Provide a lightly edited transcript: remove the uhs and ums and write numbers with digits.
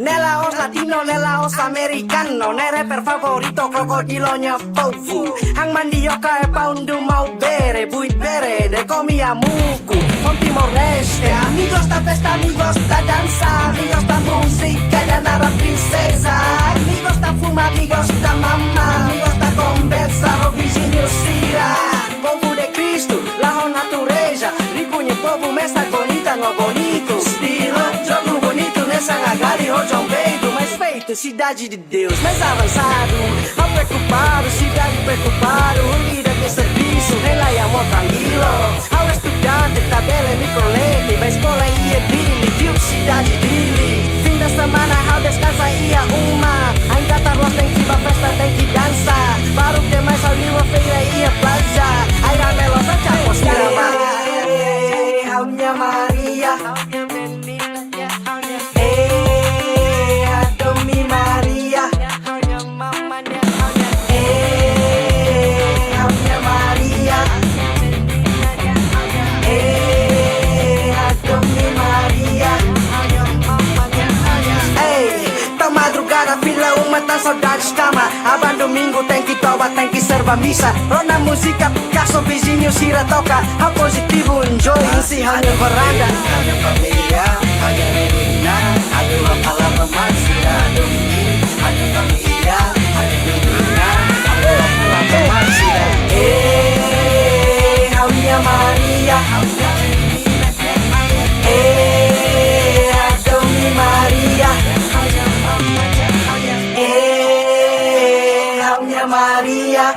Nelaos latino, nelaos americano, ne rapper favorito crocodilonya Pofu. Ang mandioca e poundu mau bere, buit bere, de comia muku. Con Timor Leste, amigos da festa, amigos da danza, amigos da música, da nada princesa, amigos da fuma, amigos da mama, amigos da conversa, o vizinho Cira. Povo de Cristo, la natureza, riconhe povo, mesta bonita, no bonito, estilo, jogo bonito nessa agalha, hoje é um peito, mais feito, cidade de Deus, mais avançado, mal preocupado, cidade preocupado, unida de serviço, ela é amor tranquilo, ao estudante, tabela e microlente, vai escola e é dele, viu cidade dele, fim da semana, ao descansa e a uma, ainda tá roça, tem que ir pra festa, tem que dançar, para o que mais ali, uma feira e a plaza, aí a melosa te apostava, minha Maria, tá saudades cama. Aban domingo tem que toba, tem que serva missa. Rona música, Picasso, vizinho, Cira toca. Ao positivo, enjoy, encerra minha varanda. Minha família, a minha menina, a minha palavra mais cidade. A minha família, a minha menina, a minha palavra mais cidade. A minha Maria, a minha menina, a Dona Maria. Maria,